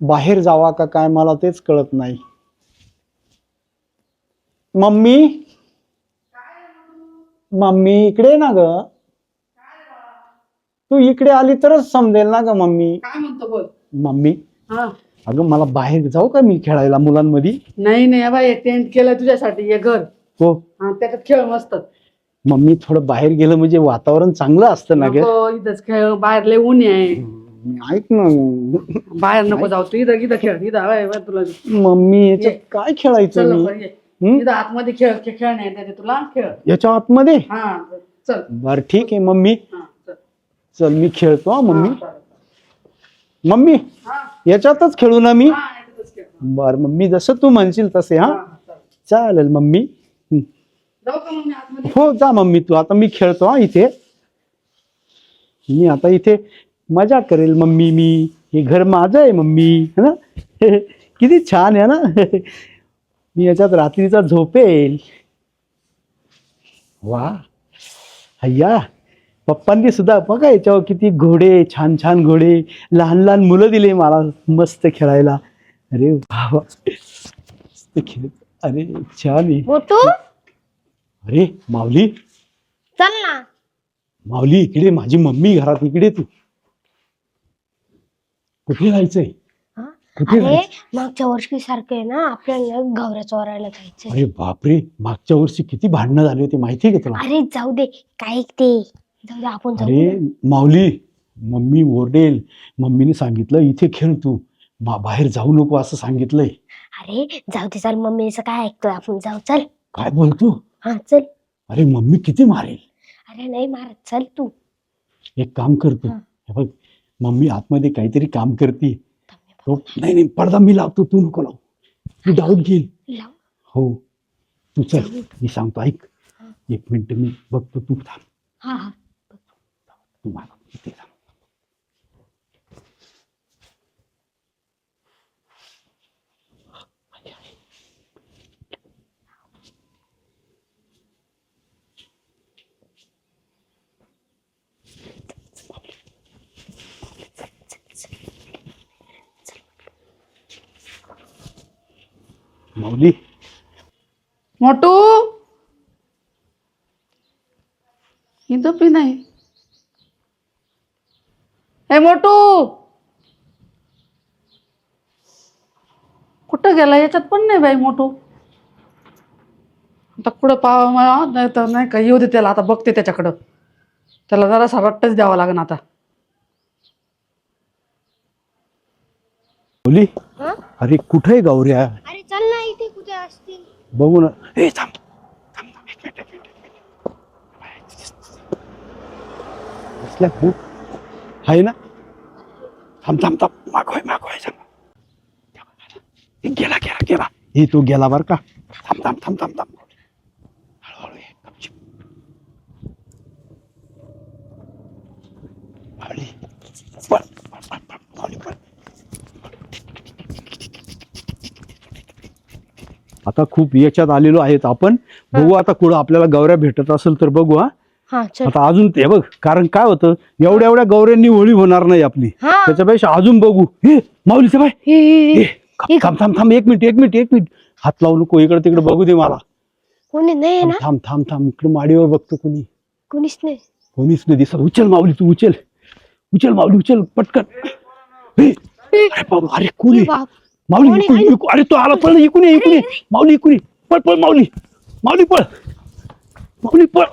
बाहेर जावा का काय मला तेच कळत नाही. मम्मी मम्मी इकडे ना ग. तू इकडे आली तरच समजेल ना ग मम्मी. काय म्हणतो बोल. मम्मी हा अगं मला बाहेर जाऊ का मी खेळायला मुलांमध्ये. नाही नाही बाई टेंट केलं तुझ्यासाठी हे घर. हो हा त्याच्यात खेळ मस्त. मम्मी थोडं बाहेर गेलं म्हणजे वातावरण चांगलं असतं ना ग. नको इथंच खेळ बाहेर लय ऊन आहे. ऐक ना बाहेर नको जाऊ तू इथं इथं खेळ इथं हवाय बरं तुला. मम्मी याच्यात काय खेळायचं चल मी. लवकर ये. इथं आतमध्ये खेळ नाही त्याचे तुला खेळ. याच्या आतमध्ये. हा चल. बर ठीक आहे मम्मी. हा चल. चल मी खेळतो हा मम्मी. हा, चालेल. मम्मी हा याच्यातच खेळू ना मी. हा याच्यातच खेळ. बर मम्मी जसं तू म्हणशील तसे. हा चालेल. चालेल मम्मी. जाऊ का मग मी आतमध्ये. हो जा मम्मी तू. आता मी खेळतो हा इथे. मी आता इथे मजा करेल मम्मी. हे घर माझं आहे मम्मी है ना. किती छान आहे ना. मी याच्यात रात्रीचा झोपेल. वा अय्या पप्पांनी सुद्धा बघा याच्यावर किती घोडे छान छान घोडे लहान लहान मुलं दिले मला मस्त खेळायला. अरे वा मस्त खेळ. अरे छान आहे. मोटू अरे माऊली चल ना. माऊली इकडे. माझी मम्मी घरात. इकडे तू. कुठे जायचंय. हा? कुठे अरे जायचं. मागच्या वर्षी सारखं आहे ना आपल्याला गवऱ्या चोरायला जायचंय. अरे बापरे मागच्या वर्षी किती भांडणं झाली होती माहितीये का तुला. अरे जाऊ दे काय ते. जाऊ दे आपण जाऊ. अरे माऊली मम्मी ओरडेल. मम्मीने सांगितलं इथे खेळ तू. बाहेर जाऊ नको असं सांगितलंय. अरे जाऊ दे चल. मम्मीचं काय ऐकतोय आपण. जाऊ चल. काय बोलतो. हा चल. अरे मम्मी किती मारेल. अरे नाही मारत. चल तू. एक काम करतो. हा. हे बघ मम्मी आतमध्ये काहीतरी काम करते. थांब मी बघ. नाही नाही पडदा मी लावतो. तू नको लाव. तू डाऊट घेईल. लाव. हो तू चल मी सांगतो ऐक. हा. 1 मिनिट मी बघतो. तू थांब. हा हा. तू माग इथे थांब. माऊली मोटू इथं पी नाही. ए मोटू कुठं गेला. याच्यात पण नाही बाई मोटू. आता कुठं पावा नाही तर नाही का येऊ दे त्याला. आता बघते त्याच्याकडं. त्याला जरासा रट्टच द्यावा लागेल आता. माऊली हा? अरे कुठे गौऱ्या. अरे चल ना इथे कुठे असतील. बघू ना. ए थांब थांब थांब. एक मिनिट, एक मिनिट. बसल्या खूप आहे ना. थांब थांब थांब. मागवाय मागवाय थांब. गेला गेला गेला. हे तो गेला बर का. थांब थांब थांब थांब थांब. हळूहळू ये. गपचूप. माऊली पळ पळ पळ पळ. माऊली पळ. आता खूप याच्यात आलेलो आहेत आपण. बघू आता कुठं आपल्याला गौऱ्या भेटत असेल तर बघू. हा हा चल. आता अजून ते बघ. कारण काय होतं एवढ्या एवढ्या गौऱ्यांनी होळी होणार नाही आपली. हा. त्याच्यापेक्षा अजून बघू. हे माऊलीचं बाय. हे, हे, हे. थांब थांब थांब. 1 मिनिट 1 मिनिट 1 मिनिट. हात लावू नको. इकडे तिकडे बघू दे मला. कोणी नाही थांब ना. थांब थांब थांब. इकडे माडीवर बघतो कोणी. कोणीच नाही. कोणीच नाही दिसत. उचल माऊली तू उचल. उचल माऊली उचल पटकन. हे, अरे बाबा अरे कोणी. बाप. माऊली कोणी? इकडून इकडून. अरे तो आला पळ. इकडून ये इकडून ये. माऊली इकडून ये. पळ पळ माऊली. माऊली पळ. माऊली पळ.